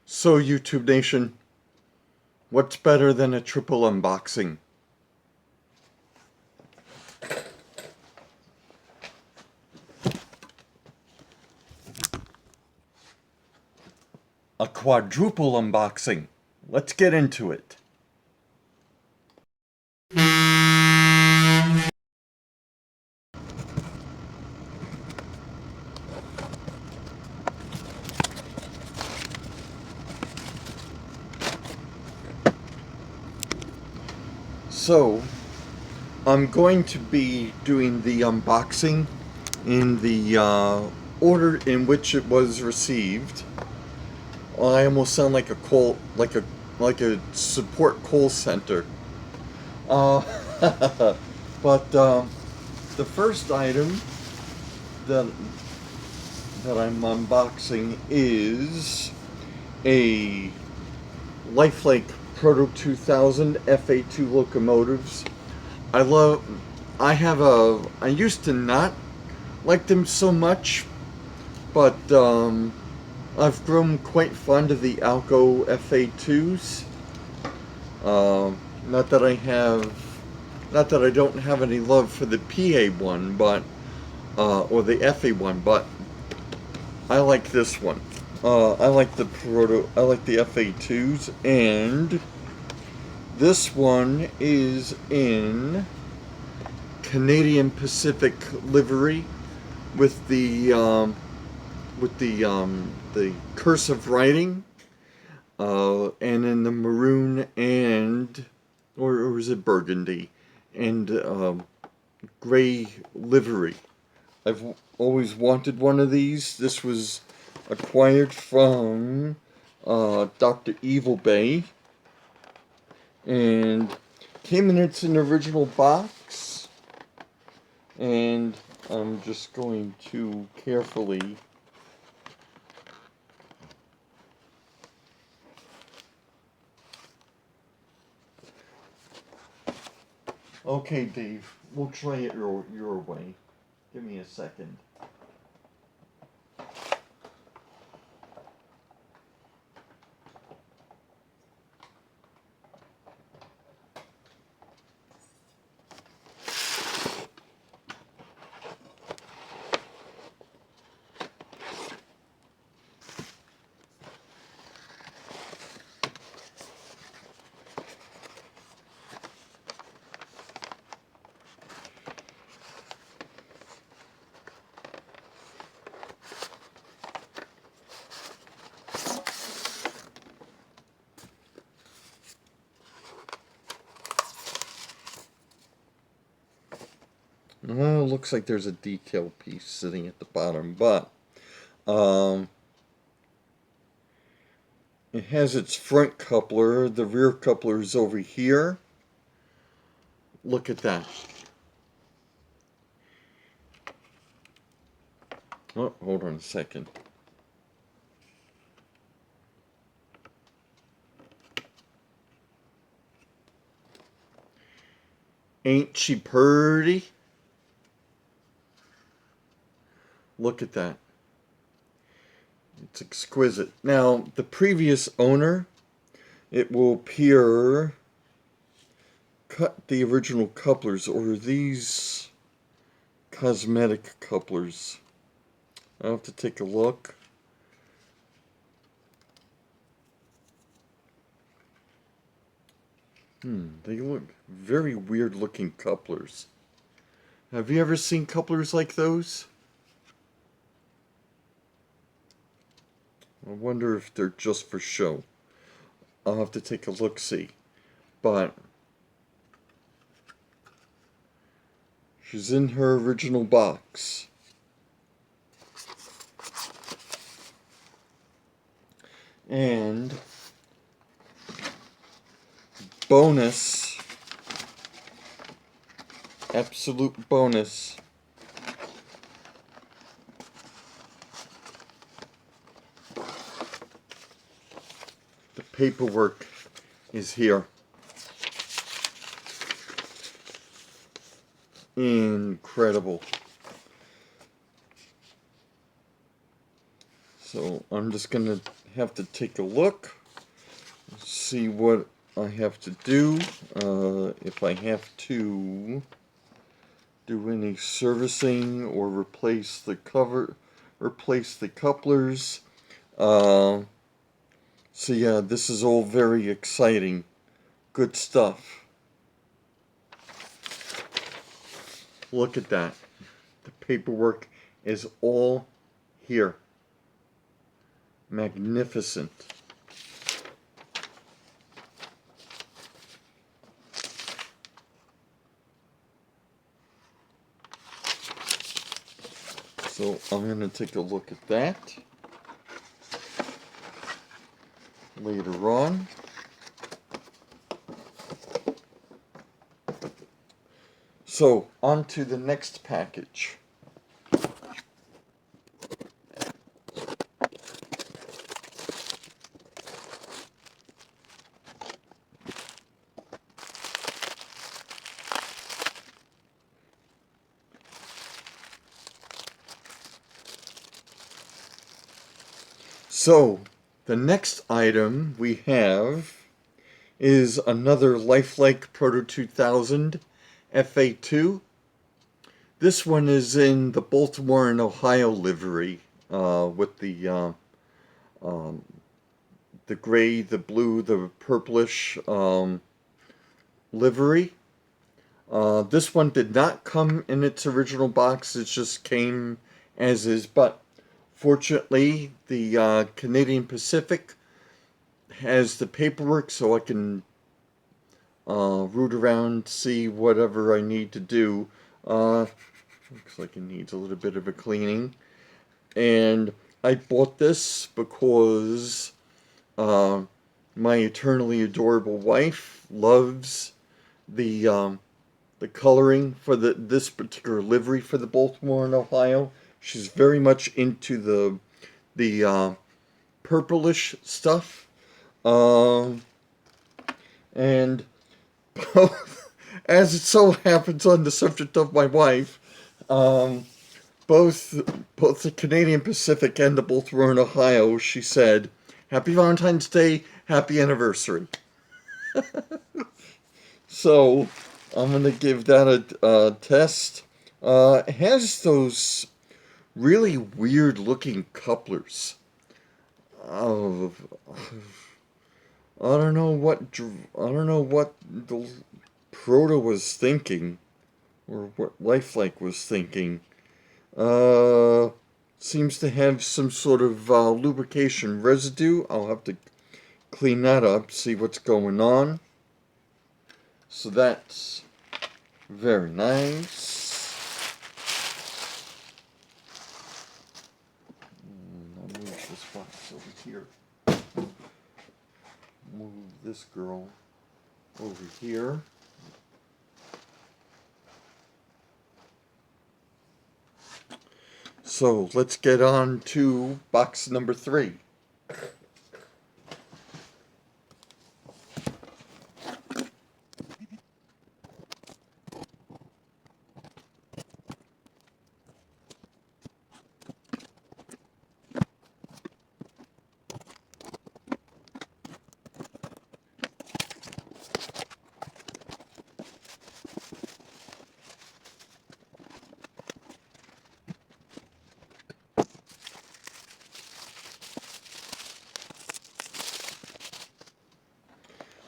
So, YouTube Nation, what's better than a triple unboxing? A quadruple unboxing. Let's get into it. So, I'm going to be doing the unboxing in the order in which it was received. I almost sound like a like a support call center. Uh, but the first item that I'm unboxing is a lifelike Proto 2000 FA2 locomotives. I love. I used to not like them so much, but I've grown quite fond of the Alco FA2s. Not that I have, not that I don't have any love for the PA one, but or the FA one, but I like this one. I like I like the FA2s, and this one is in Canadian Pacific livery with the cursive writing, and in the maroon and or is it burgundy and gray livery. I've always wanted one of these. This was acquired from Dr. Evil Bay and came in an original box. And I'm just going to carefully Okay, Dave, we'll try it your way. Give me a second. Well, looks like there's a decal piece sitting at the bottom, but um, it has its front coupler. The rear coupler is over here. Look at that. Oh, hold on a second. Ain't she purty? Look at that. It's exquisite. Now, the previous owner, it will appear, cut the original couplers, or these cosmetic couplers. I'll have to take a look. They look very weird looking couplers. Have you ever seen couplers like those? I wonder if they're just for show. I'll have to take a look-see. But she's in her original box. And bonus, absolute bonus, the paperwork is here. Incredible. So I'm just gonna have to take a look, see what I have to do, if I have to do any servicing or replace the couplers. So yeah, this is all very exciting. Good stuff. Look at that. The paperwork is all here. Magnificent. So I'm going to take a look at that later on. So on to the next package. So the next item we have is another Lifelike Proto 2000 FA2. This one is in the Baltimore and Ohio livery, with the gray, the blue, the purplish livery. This one did not come in its original box. It just came as is, but fortunately the Canadian Pacific has the paperwork, so I can root around, see whatever I need to do. Looks like it needs a little bit of a cleaning. And I bought this because my eternally adorable wife loves the coloring for this particular livery for the Baltimore and Ohio. She's very much into the purplish stuff. And as it so happens, on the subject of my wife, both the Canadian Pacific and the Baltimore and Ohio, she said, "Happy Valentine's Day, happy anniversary." So I'm gonna give that a test. It has those really weird looking couplers. Uh, I don't know what the Proto was thinking, or what Lifelike was thinking. Seems to have some sort of lubrication residue. I'll have to clean that up, see what's going on. So that's very nice. I'll move this box over here. Move this girl over here. So let's get on to box number 3.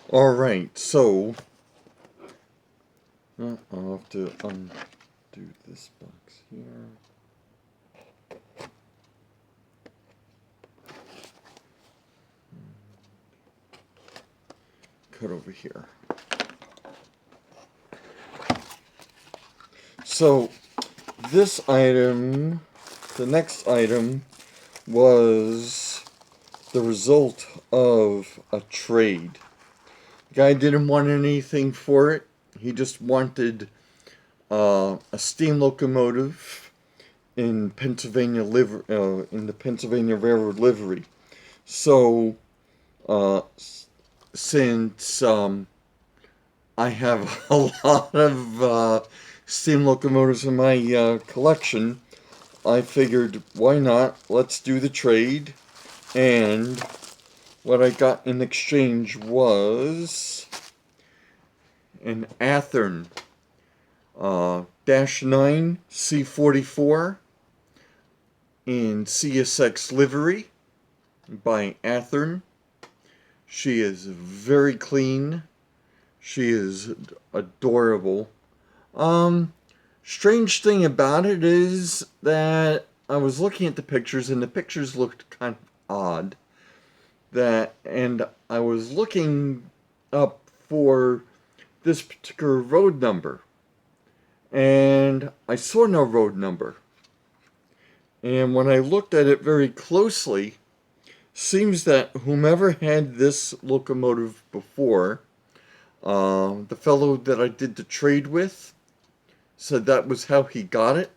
Alright, so I'll have to undo this box here. Cut over here. So this item, the next item, was the result of a trade. The guy didn't want anything for it. He just wanted a steam locomotive in Pennsylvania in the Pennsylvania Railroad livery. So since I have a lot of steam locomotives in my collection, I figured, why not? Let's do the trade. And what I got in exchange was an Athearn Dash 9 C44 in CSX livery by Athearn. She is very clean. She is adorable. Strange thing about it is that I was looking at the pictures and the pictures looked kind of odd. And I was looking up for this particular road number, and I saw no road number. And when I looked at it very closely, seems that whomever had this locomotive before, the fellow that I did the trade with, said that was how he got it.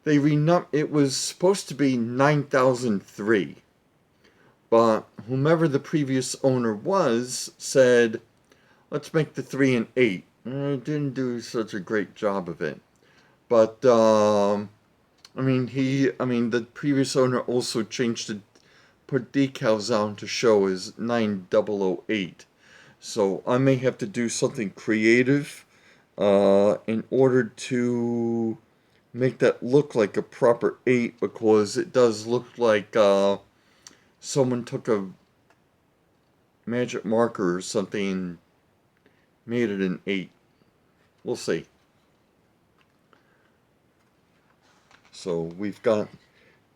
It was supposed to be 9003, but whomever the previous owner was said, let's make the 3 an 8. And I didn't do such a great job of it. But, the previous owner also put decals on to show as 9008. So I may have to do something creative in order to make that look like a proper 8, because it does look like someone took a magic marker or something and made it an 8. We'll see. So we've got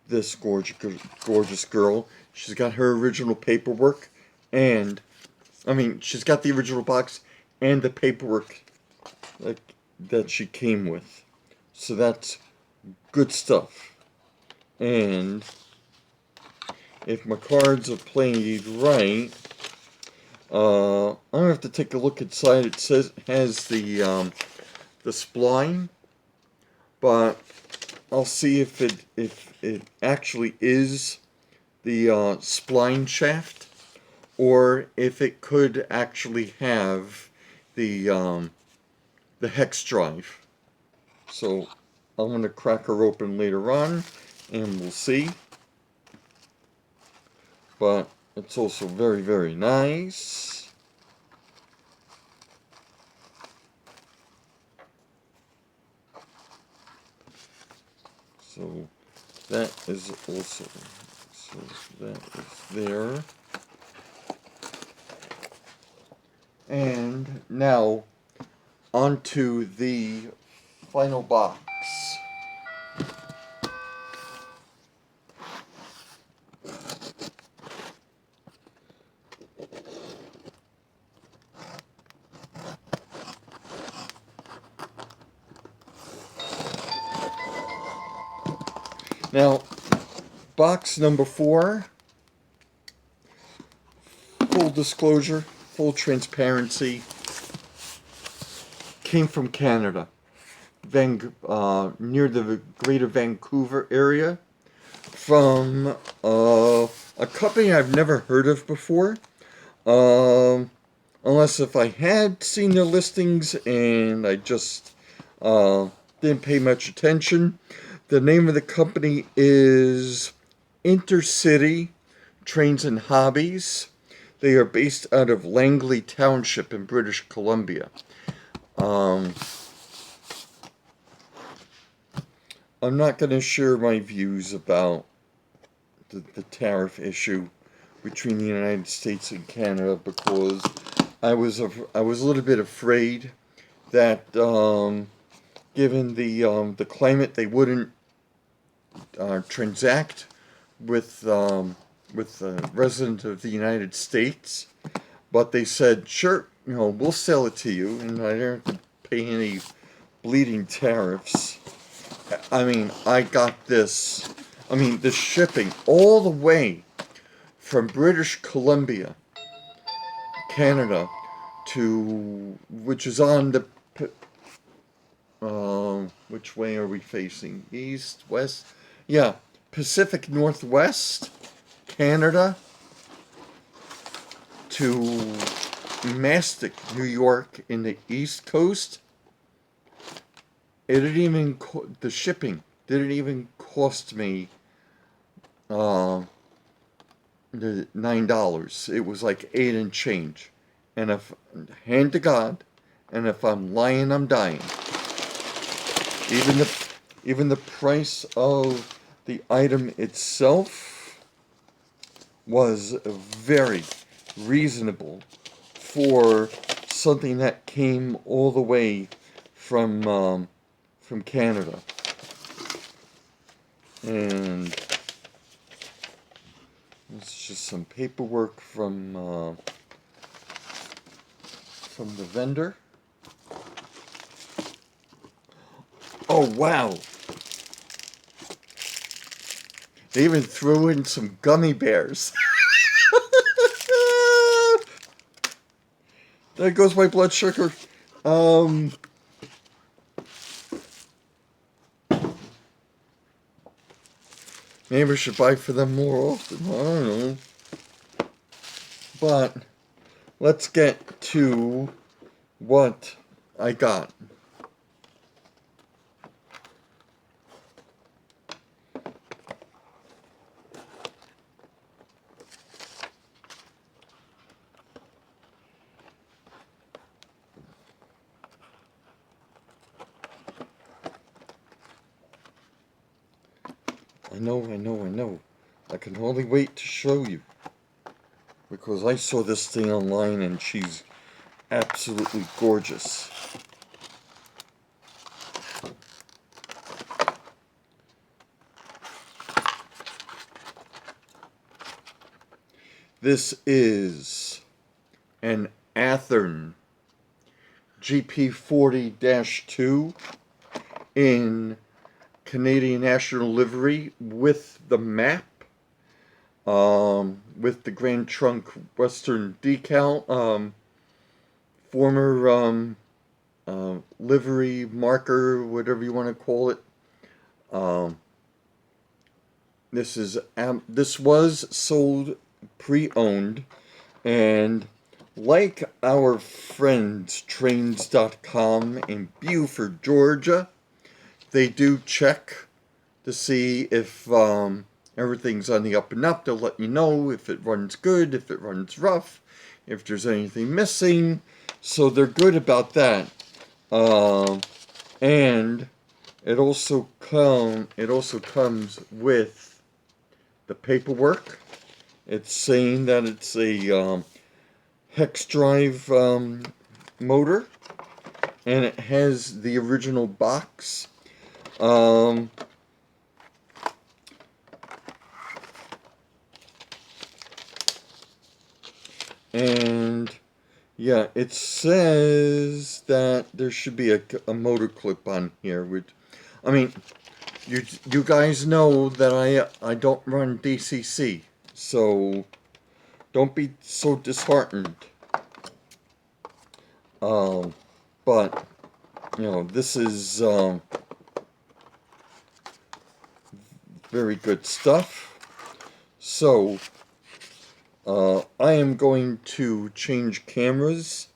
this gorgeous girl. She's got her original paperwork, and she's got the original box and the paperwork that she came with. So that's good stuff. And if my cards are played right, I'm gonna have to take a look inside. It has the spline, but I'll see if it actually is the spline shaft, or if it could actually have the hex drive. So I'm gonna crack her open later on, and we'll see. But it's also very, very nice. So that is also, so that is there. And now onto the final box. Now, box number 4, full disclosure, full transparency, came from Canada, near the greater Vancouver area, from a company I've never heard of before, unless if I had seen their listings and I just didn't pay much attention. The name of the company is Intercity Trains and Hobbies. They are based out of Langley Township in British Columbia. I'm not going to share my views about the tariff issue between the United States and Canada, because I was a little bit afraid that given the climate, they wouldn't transact with a resident of the United States. But they said, sure, we'll sell it to you, and I don't have to pay any bleeding tariffs. I got this. The shipping all the way from British Columbia, Canada, to, which is on the, which way are we facing? East, west? Yeah, Pacific Northwest, Canada, to Mastic, New York, in the East Coast. It didn't even, the shipping didn't even cost me the $9. It was like 8 and change. And if, hand to God, and if I'm lying, I'm dying. Even the price of the item itself was very reasonable for something that came all the way from Canada. And it's just some paperwork from the vendor. Oh wow! They even threw in some gummy bears. There goes my blood sugar. Maybe I should buy for them more often. I don't know. But let's get to what I got. I know. I can hardly wait to show you. Because I saw this thing online and she's absolutely gorgeous. This is an Athearn GP40-2 in Canadian National livery with the map, with the Grand Trunk Western decal, former livery marker, whatever you want to call it. This was sold pre-owned, and like our friends Trains.com in Beaufort, Georgia, they do check to see if everything's on the up and up. They'll let you know if it runs good, if it runs rough, if there's anything missing. So they're good about that. And it also comes with the paperwork. It's saying that it's a hex drive motor, and it has the original box. And yeah, it says that there should be a motor clip on here. Which, I mean, you guys know that I don't run DCC, so don't be so disheartened. But you know, this is very good stuff. So I am going to change cameras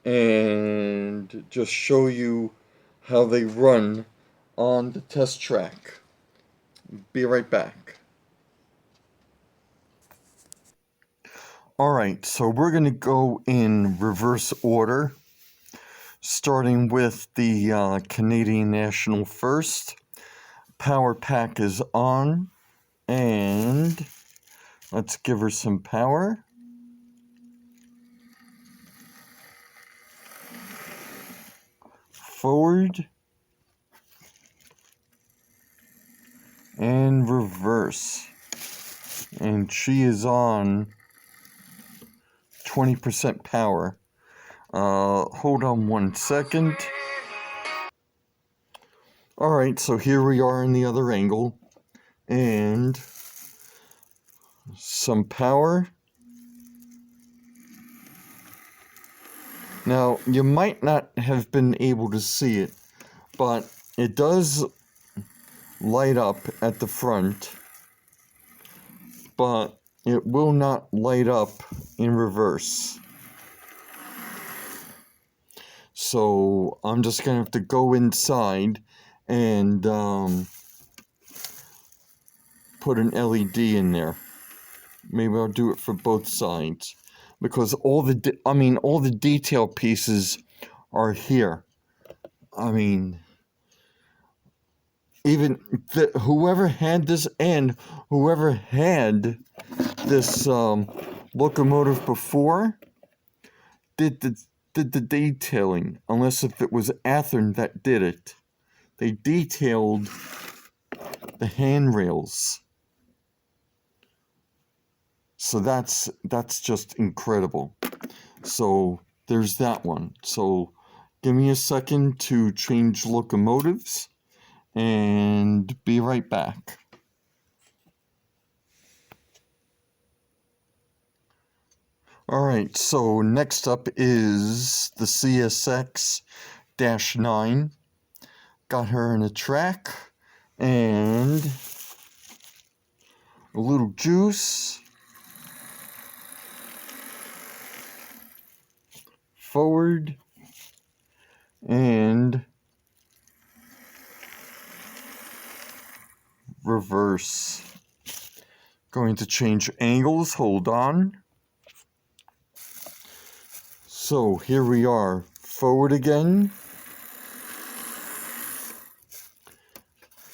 and just show you how they run on the test track. Be right back. Alright, so we're going to go in reverse order, starting with the Canadian National first. Power pack is on, and let's give her some power. Forward and reverse, and she is on 20% power. Hold on 1 second. Alright, so here we are in the other angle, and some power. Now, you might not have been able to see it, but it does light up at the front, but it will not light up in reverse. So I'm just going to have to go inside and put an LED in there. maybe I'll do it for both sides, because all the detail pieces are here. I mean, even whoever had this and whoever had this locomotive before did the detailing, unless if it was Athearn that did it. They detailed the handrails. So that's just incredible. So there's that one. So give me a second to change locomotives and be right back. Alright, so next up is the CSX-9. Got her in a track and a little juice. Forward and reverse. Going to change angles, hold on. So here we are, forward again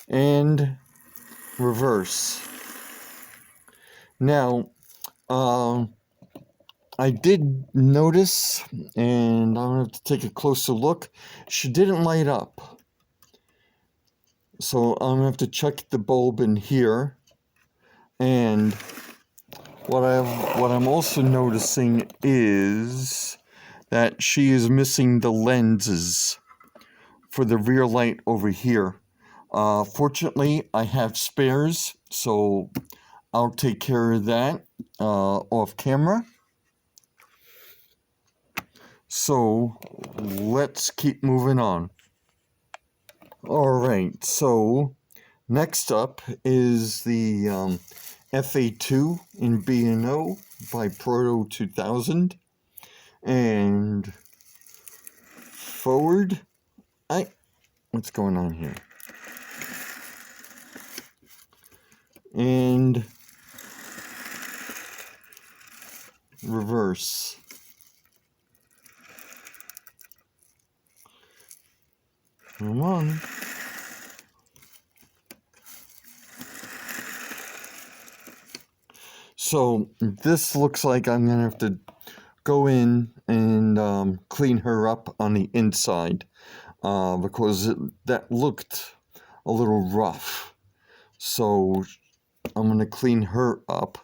and reverse. Now, I did notice, and I'm going to take a closer look, she didn't light up. So I'm going to have to check the bulb in here. And what I'm also noticing is that she is missing the lenses for the rear light over here. Fortunately, I have spares, so I'll take care of that off camera. So let's keep moving on. Alright, so next up is the FA2 in B&O by Proto 2000. And forward. What's going on here? And reverse. Come on. So this looks like I'm going to have to go in and clean her up on the inside because that looked a little rough. So I'm going to clean her up.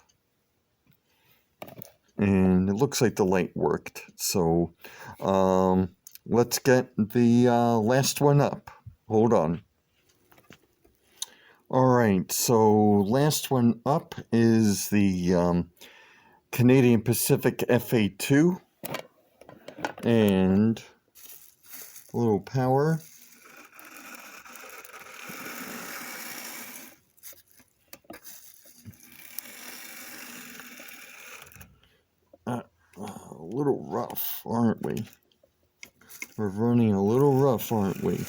And it looks like the light worked. So let's get the last one up. Hold on. Alright, so last one up is the Canadian Pacific FA2. And a little power. A little rough, aren't we? We're running a little rough, aren't we?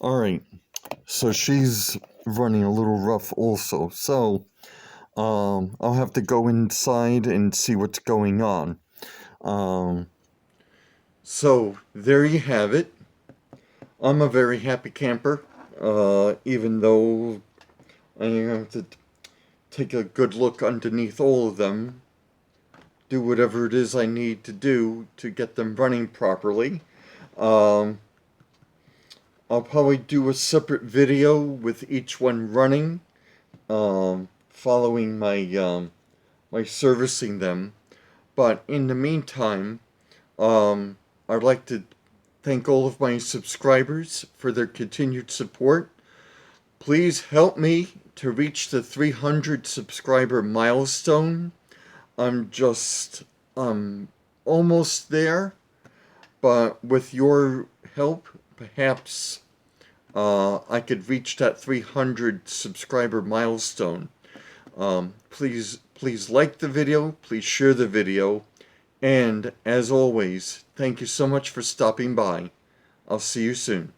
Alright, so she's running a little rough also. So, I'll have to go inside and see what's going on. So, there you have it. I'm a very happy camper, even though I have to take a good look underneath all of them, do whatever it is I need to do to get them running properly. I'll probably do a separate video with each one running, following my my servicing them. But in the meantime, I'd like to thank all of my subscribers for their continued support. Please help me to reach the 300 subscriber milestone. I'm almost there, but with your help, perhaps I could reach that 300 subscriber milestone. Please like the video, please share the video, and as always, thank you so much for stopping by. I'll see you soon.